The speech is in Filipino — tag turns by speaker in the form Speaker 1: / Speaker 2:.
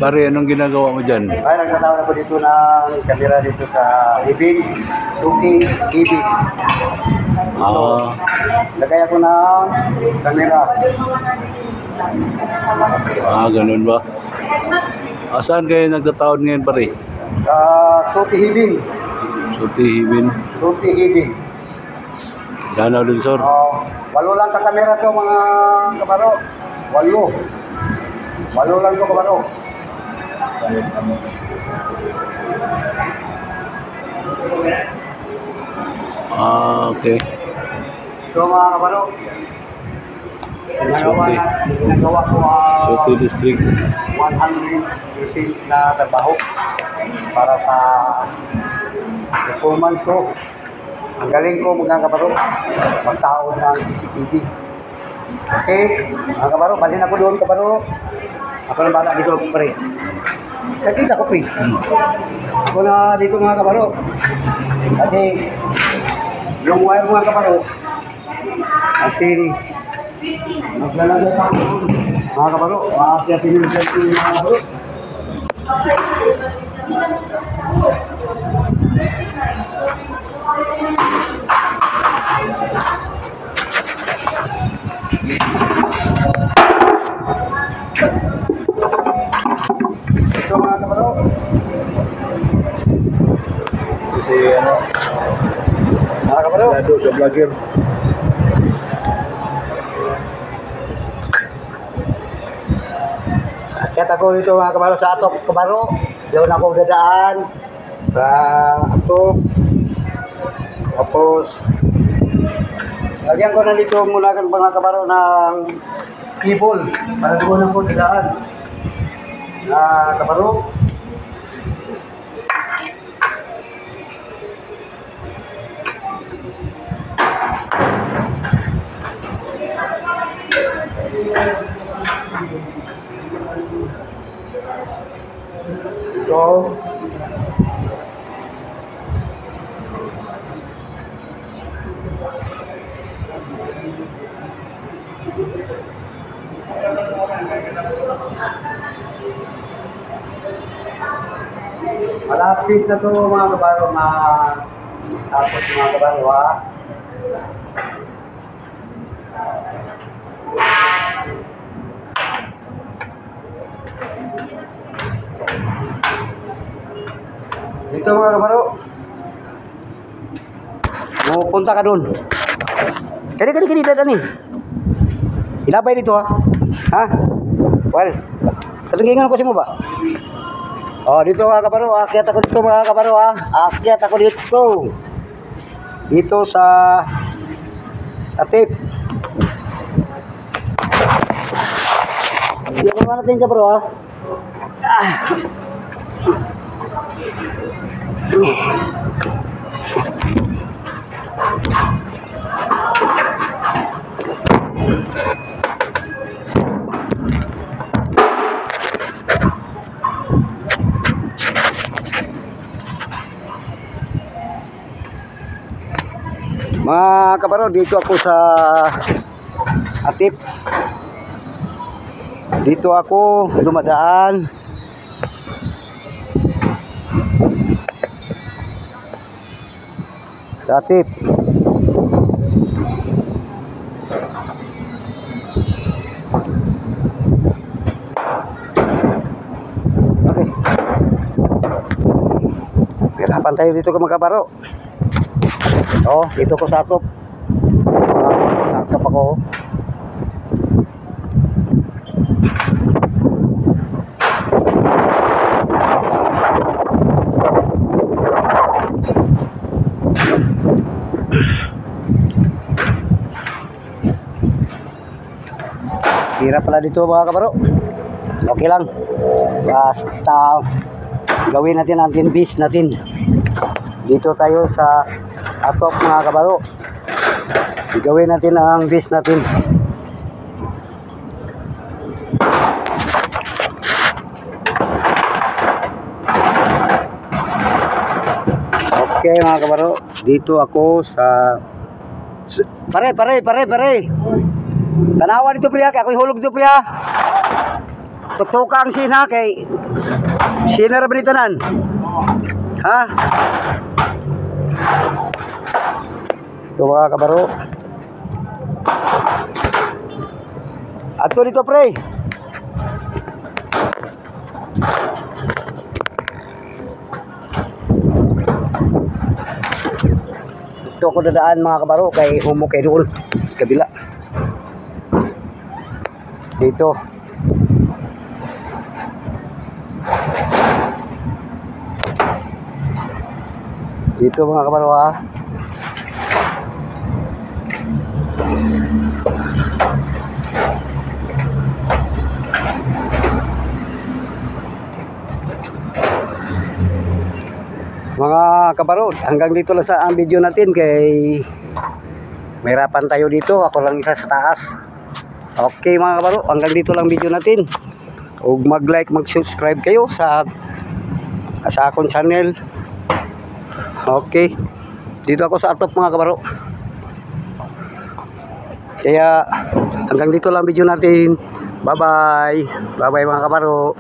Speaker 1: Pare, anong ginagawa mo dyan?
Speaker 2: Ay, nagtatawag ako dito ng kamera dito sa Ibig, Suki, Ibig. Lagay ako ng kamera.
Speaker 1: Ganun ba? Saan kayo nagtatawag ngayon, pare?
Speaker 2: Sa Suki, Ibig.
Speaker 1: Hibin.
Speaker 2: Suki, Ibig.
Speaker 1: Danau Lunsor.
Speaker 2: Walo lang ka kamera to mga kabaro. Walo. Walo lang to kabaro.
Speaker 1: Okay.
Speaker 2: So mga kabaro, ginagawa ko
Speaker 1: Suki District.
Speaker 2: 100% na trabaho para sa performance ko. Ang galing ko mga kabaro, magtaon ng CCTV. Okay, mga kabaro, balin ako doon kabaro. Ako na bala dito pare. Nakita ko pre. Ako na dito mga kabaro. Kasi yung wire mga kabaro, kasi maglalagay pa ako doon. Mga kabaro, siya pinilisan ko yung mga kabaro. Ito mga kabaro.
Speaker 1: Kasi
Speaker 2: Mga kabaro.
Speaker 1: Lado sa vlogger.
Speaker 2: Kaya ako dito mga kabaro sa atop kabaro. Doon ako dadaan sa atop. Tapos lagyan ko na dito muna kan mga kabaro ng cable para doon ako dadaan. Na kabaro. So, malapit na to mga kabaro na tapos mga kabaro ha. Dito mga kabaro. Pupunta ka doon. Kani dadaan eh. Ilabay dito ha. Ha? Well, katungingan ko si mo ba? Dito mga kabaro. Akyat ako dito mga kabaro ha. Akyat ako dito. Dito sa atip. Yan naman natin kabaro ha. Mga kabaro, dito ako sa atip. Dito ako dumadaan. Sa atip. Okay. Pirapan tayo dito mga kabaro. Dito ko sa atop. Atop ako. Hirap pala dito mga kabaro. Okay lang. Basta gawin natin ang base natin. Dito tayo sa atop mga kabaro. Gawin natin ang base natin. Okay mga kabaro. Dito ako sa Pare. Tanawa dito priya, ako hulog dito priya. Tutuka ang sin ha kay sina ra banitanan. Ha? Ito mga kabaro. Ato dito pre. Ito ako dadaan mga kabaro kay humo kay doon sa kabila. Dito. Dito mga kabaro ha. Mga kabaro, hanggang dito lang sa ang video natin kay mahirapan tayo dito. Ako lang isa sa taas. Okay mga kabaro, hanggang dito lang video natin. Huwag mag-like, mag-subscribe kayo sa akong channel. Okay. Dito ako sa atop mga kabaro. Kaya hanggang dito lang video natin. Bye bye. Bye bye mga kabaro.